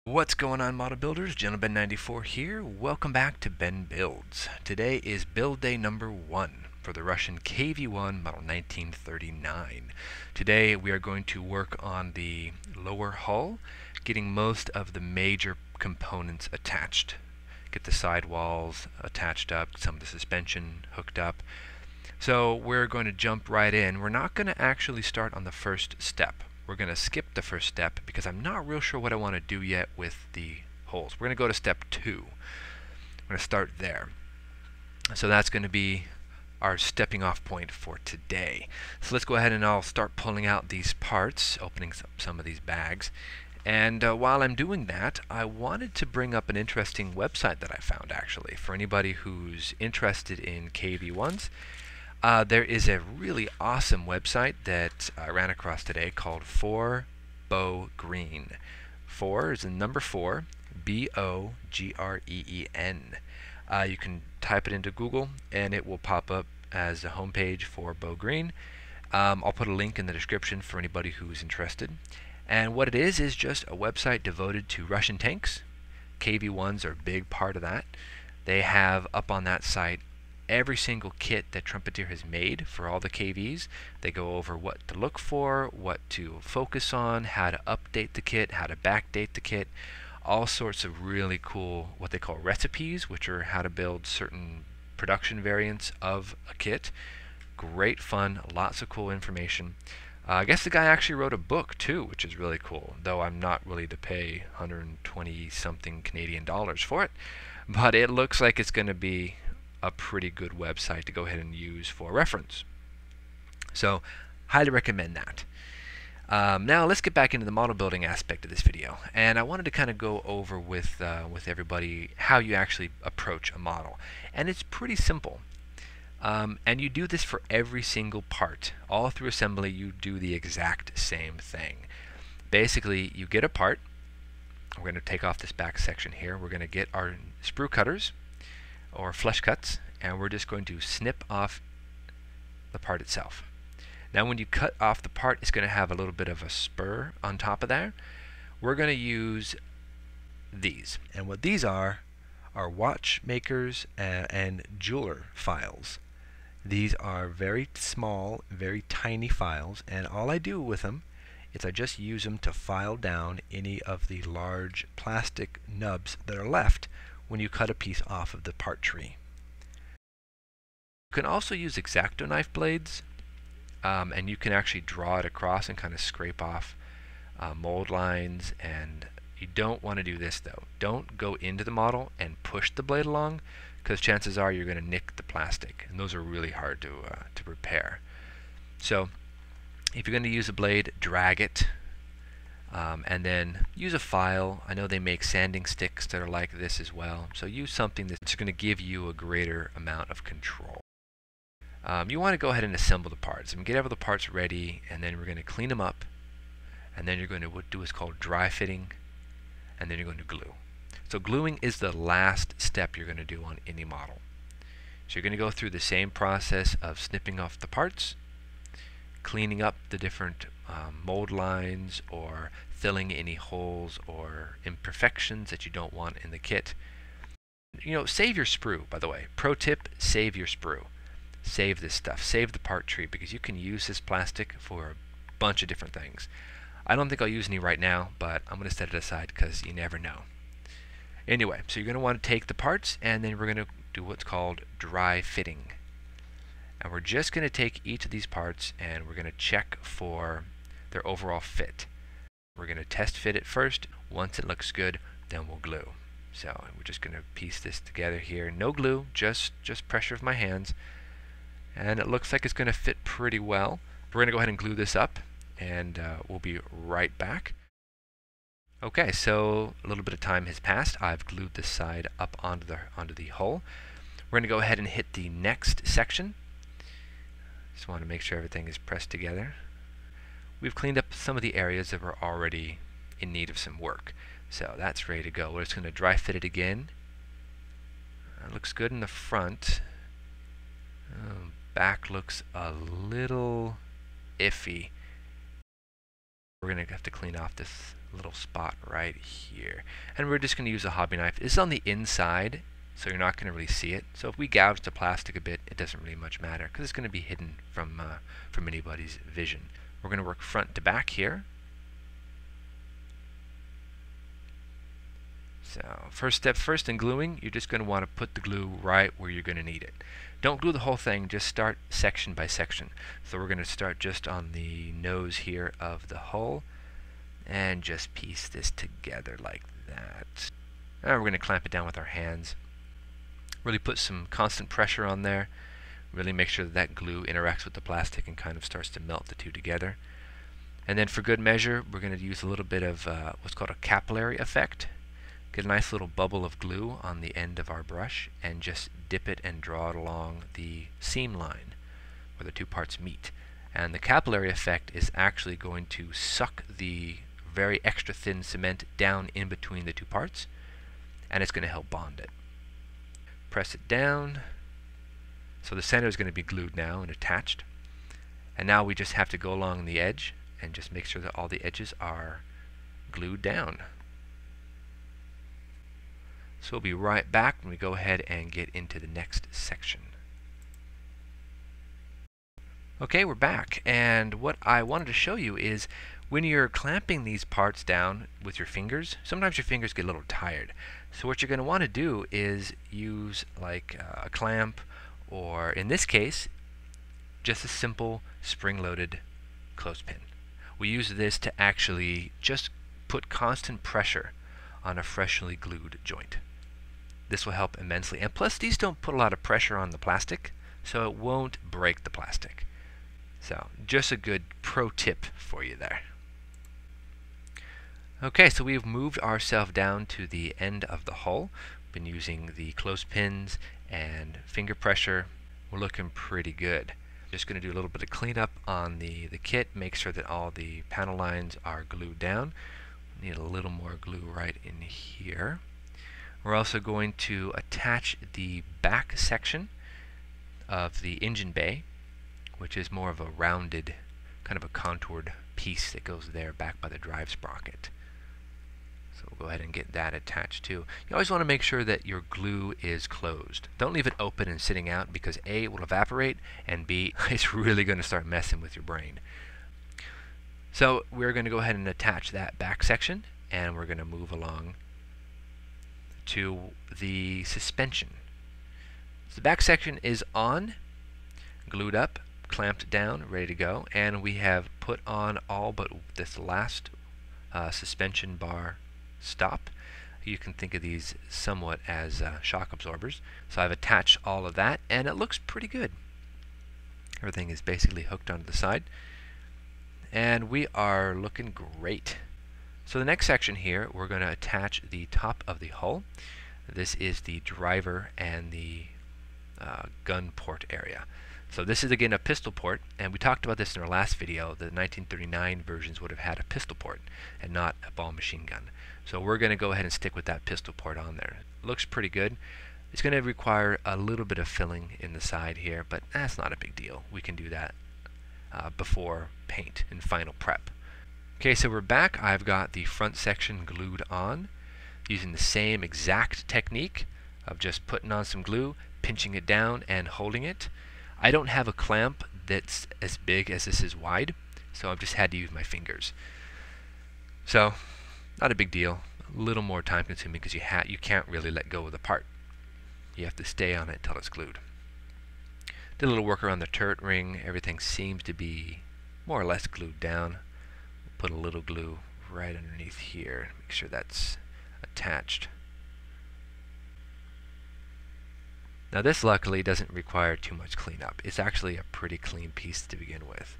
What's going on, model builders? GentleBen94 here. Welcome back to Ben Builds. Today is build day number 1 for the Russian KV-1 model 1939. Today we are going to work on the lower hull, getting most of the major components attached. Get the sidewalls attached up, some of the suspension hooked up. So we're going to jump right in. We're not going to actually start on the first step. We're going to skip the first step because I'm not real sure what I want to do yet with the holes. We're going to go to step 2. We're going to start there. So that's going to be our stepping off point for today. So let's go ahead and I'll start pulling out these parts, opening some of these bags. And while I'm doing that, I wanted to bring up an interesting website that I found actually for anybody who's interested in KV-1s. There is a really awesome website that I ran across today called 4BoGreen. 4 is the number 4, B-O-G-R-E-E-N. You can type it into Google and it will pop up as a homepage for BoGreen. I'll put a link in the description for anybody who's interested. And what it is just a website devoted to Russian tanks. KV-1s are a big part of that. They have up on that site every single kit that Trumpeter has made for all the KVs. They go over what to look for, what to focus on, how to update the kit, how to backdate the kit, all sorts of really cool what they call recipes, which are how to build certain production variants of a kit. Great fun, lots of cool information. I guess the guy actually wrote a book too, which is really cool, though I'm not willing to pay 120 something Canadian dollars for it, but it looks like it's going to be a pretty good website to go ahead and use for reference. So highly recommend that. Now let's get back into the model building aspect of this video, and I wanted to kind of go over with everybody how you actually approach a model, and it's pretty simple. And you do this for every single part. All through assembly you do the exact same thing. Basically you get a part. We're going to take off this back section here. We're going to get our sprue cutters or flush cuts, and we're just going to snip off the part itself. Now when you cut off the part, it's going to have a little bit of a spur on top of there. We're going to use these, and what these are watchmakers and jeweler files. These are very small, very tiny files, and all I do with them is I just use them to file down any of the large plastic nubs that are left when you cut a piece off of the part tree. You can also use X-Acto knife blades, and you can actually draw it across and kind of scrape off mold lines. And you don't want to do this though. Don't go into the model and push the blade along, because chances are you're going to nick the plastic, and those are really hard to repair. So if you're going to use a blade, drag it. And then use a file. I know they make sanding sticks that are like this as well. So use something that's going to give you a greater amount of control. You want to go ahead and assemble the parts. And get all the parts ready, and then we're going to clean them up. And then you're going to do what's called dry fitting, and then you're going to glue. So gluing is the last step you're going to do on any model. So you're going to go through the same process of snipping off the parts, cleaning up the different mold lines, or filling any holes or imperfections that you don't want in the kit. You know, save your sprue, by the way. Pro tip, save your sprue. Save this stuff. Save the part tree, because you can use this plastic for a bunch of different things. I don't think I'll use any right now, but I'm going to set it aside because you never know. Anyway, so you're going to want to take the parts, and then we're going to do what's called dry fitting. And we're just going to take each of these parts and we're going to check for their overall fit. We're going to test fit it first. Once it looks good, then we'll glue. So we're just going to piece this together here. No glue, just pressure of my hands. And it looks like it's going to fit pretty well. We're going to go ahead and glue this up, and we'll be right back. Okay, so a little bit of time has passed. I've glued this side up onto the hull. We're going to go ahead and hit the next section. Just want to make sure everything is pressed together. we've cleaned up some of the areas that were already in need of some work. So that's ready to go. We're just going to dry fit it again. It looks good in the front. Back looks a little iffy. We're going to have to clean off this little spot right here. And we're just going to use a hobby knife. This is on the inside, so you're not going to really see it. So if we gouge the plastic a bit, it doesn't really much matter because it's going to be hidden from anybody's vision. We're going to work front to back here. So first in gluing, you're just going to want to put the glue right where you're going to need it. Don't glue the whole thing, just start section by section. So we're going to start just on the nose here of the hull and just piece this together like that. Now we're going to clamp it down with our hands. Really put some constant pressure on there. Really make sure that glue interacts with the plastic and kind of starts to melt the two together. And then for good measure, we're going to use a little bit of what's called a capillary effect. Get a nice little bubble of glue on the end of our brush and just dip it and draw it along the seam line where the two parts meet. And the capillary effect is actually going to suck the very extra thin cement down in between the two parts, and it's going to help bond it. Press it down. So the center is going to be glued now and attached. And now we just have to go along the edge and just make sure that all the edges are glued down. So we'll be right back when we go ahead and get into the next section. Okay, we're back, and what I wanted to show you is when you're clamping these parts down with your fingers, sometimes your fingers get a little tired. So what you're going to want to do is use like a clamp, or in this case, just a simple spring-loaded clothespin. We use this to actually just put constant pressure on a freshly glued joint. This will help immensely, and plus these don't put a lot of pressure on the plastic, so it won't break the plastic. So just a good pro tip for you there. Okay, so we've moved ourselves down to the end of the hull. Been using the clothespins and finger pressure. We're looking pretty good. Just going to do a little bit of cleanup on the kit, make sure that all the panel lines are glued down. Need a little more glue right in here. We're also going to attach the back section of the engine bay, which is more of a rounded, kind of a contoured piece that goes there back by the drive sprocket. So we'll go ahead and get that attached too. You always want to make sure that your glue is closed. Don't leave it open and sitting out because A, it will evaporate, and B, it's really going to start messing with your brain. So we're going to go ahead and attach that back section, and we're going to move along to the suspension. So the back section is on, glued up, clamped down, ready to go, and we have put on all but this last suspension bar stop. You can think of these somewhat as shock absorbers. So I've attached all of that, and it looks pretty good. Everything is basically hooked onto the side, and we are looking great. So the next section here, we're going to attach the top of the hull. This is the driver and the gun port area. So this is again a pistol port, and we talked about this in our last video. The 1939 versions would have had a pistol port and not a ball machine gun. So we're going to go ahead and stick with that pistol port on there. It looks pretty good. It's going to require a little bit of filling in the side here, but that's not a big deal. We can do that before paint and final prep. Okay, so we're back. I've got the front section glued on using the same exact technique of just putting on some glue, pinching it down, and holding it. I don't have a clamp that's as big as this is wide, so I've just had to use my fingers. So, not a big deal. A little more time consuming because you can't really let go of the part. You have to stay on it until it's glued. Did a little work around the turret ring. Everything seems to be more or less glued down. Put a little glue right underneath here. Make sure that's attached. Now this luckily doesn't require too much cleanup. It's actually a pretty clean piece to begin with.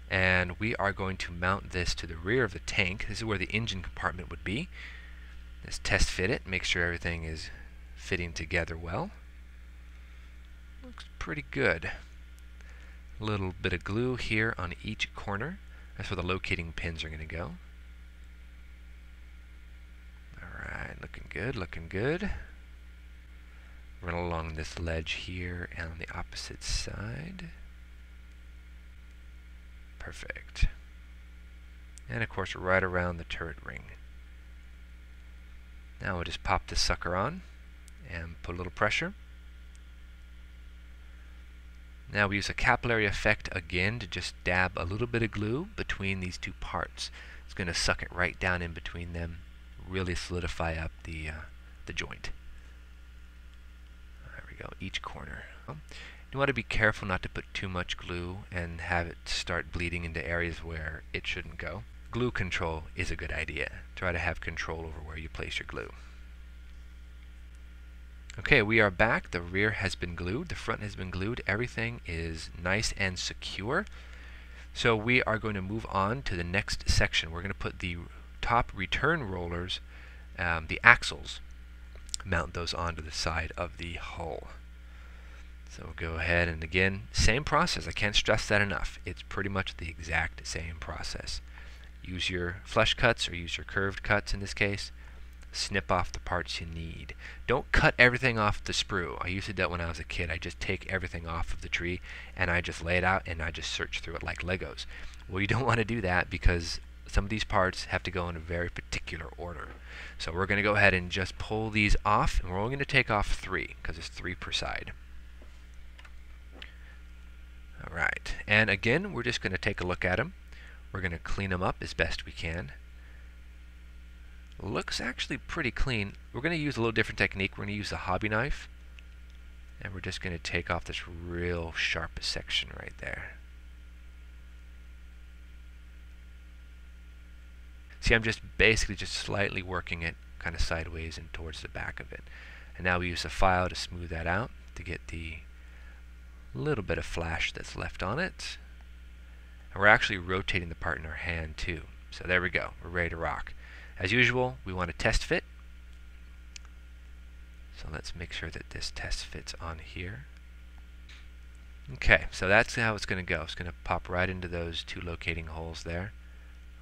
And we are going to mount this to the rear of the tank. This is where the engine compartment would be. Let's test fit it, make sure everything is fitting together well. Looks pretty good. A little bit of glue here on each corner. That's where the locating pins are going to go. Alright, looking good, looking good. Run along this ledge here and on the opposite side. Perfect. And of course right around the turret ring. Now we'll just pop this sucker on and put a little pressure. Now we use a capillary effect again to just dab a little bit of glue between these two parts. It's going to suck it right down in between them, really solidify up the joint. There we go, each corner. You want to be careful not to put too much glue and have it start bleeding into areas where it shouldn't go. Glue control is a good idea. Try to have control over where you place your glue. Okay, we are back. The rear has been glued, the front has been glued, everything is nice and secure. So we are going to move on to the next section. We're going to put the top return rollers, the axles, mount those onto the side of the hull. So we'll go ahead and again, same process. I can't stress that enough. It's pretty much the exact same process. Use your flush cuts or use your curved cuts in this case. Snip off the parts you need. Don't cut everything off the sprue. I used to do that when I was a kid. I just take everything off of the tree and I just lay it out and I just search through it like Legos. Well, you don't want to do that because some of these parts have to go in a very particular order. So we're going to go ahead and just pull these off, and we're only going to take off 3 because it's 3 per side. Alright, and again we're just going to take a look at them. We're going to clean them up as best we can. Looks actually pretty clean. We're going to use a little different technique. We're going to use the hobby knife, and we're just going to take off this real sharp section right there. See, I'm just basically just slightly working it kind of sideways and towards the back of it. And now we use a file to smooth that out to get the little bit of flash that's left on it. And we're actually rotating the part in our hand too. So there we go. We're ready to rock. As usual, we want to test fit. So let's make sure that this test fits on here. Okay, so that's how it's going to go. It's going to pop right into those 2 locating holes there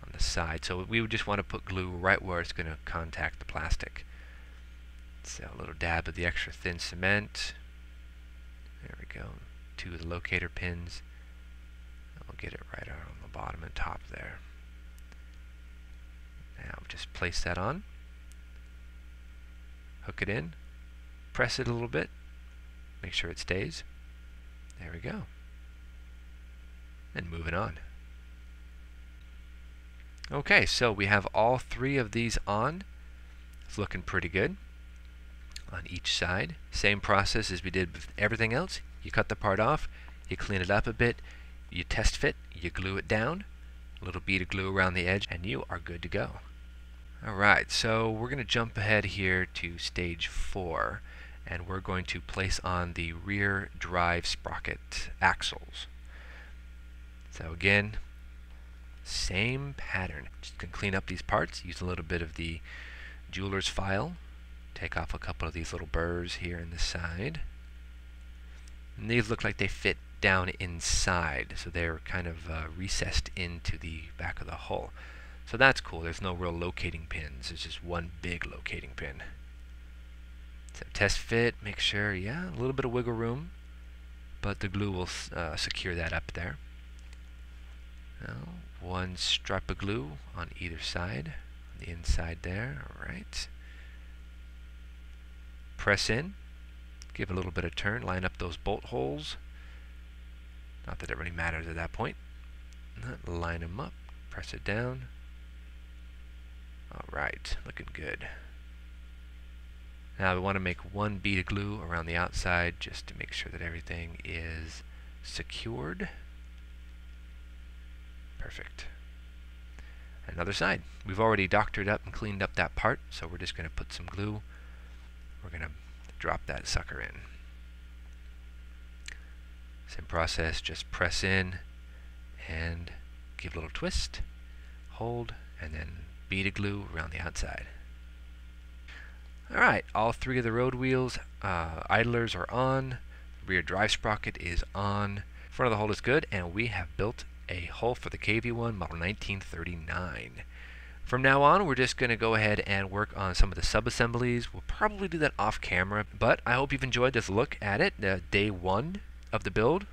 on the side. So we would just want to put glue right where it's going to contact the plastic. So a little dab of the extra thin cement. There we go. 2 of the locator pins. We'll get it right on the bottom and top there. Now just place that on. Hook it in. Press it a little bit. Make sure it stays. There we go. And moving on. Okay, so we have all 3 of these on. It's looking pretty good on each side. Same process as we did with everything else. You cut the part off, you clean it up a bit, you test fit, you glue it down, a little bead of glue around the edge, and you are good to go. Alright, so we're going to jump ahead here to stage 4, and we're going to place on the rear drive sprocket axles. So again, same pattern. Just going to clean up these parts, use a little bit of the jeweler's file, take off a couple of these little burrs here in the side. And these look like they fit down inside, so they're kind of recessed into the back of the hull. So that's cool. There's no real locating pins. It's just one big locating pin. So test fit, make sure, yeah, a little bit of wiggle room, but the glue will secure that up there. Now, 1 stripe of glue on either side, on the inside there. Alright. Press in, give a little bit of turn, line up those bolt holes. Not that it really matters at that point. Line them up, press it down. Alright, looking good. Now we want to make 1 bead of glue around the outside just to make sure that everything is secured. Perfect. Another side. We've already doctored up and cleaned up that part, so we're just going to put some glue. We're going to drop that sucker in. Same process, just press in and give a little twist, hold, and then bead of glue around the outside. Alright, all 3 of the road wheels, idlers are on, the rear drive sprocket is on, front of the hull is good, and we have built a hull for the KV-1 Model 1939. From now on, we're just going to go ahead and work on some of the sub-assemblies. We'll probably do that off camera, but I hope you've enjoyed this look at it. Day 1 of the build,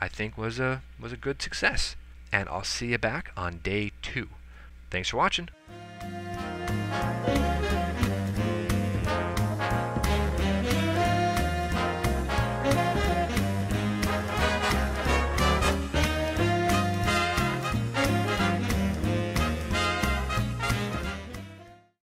I think, was a good success. And I'll see you back on day 2. Thanks for watching.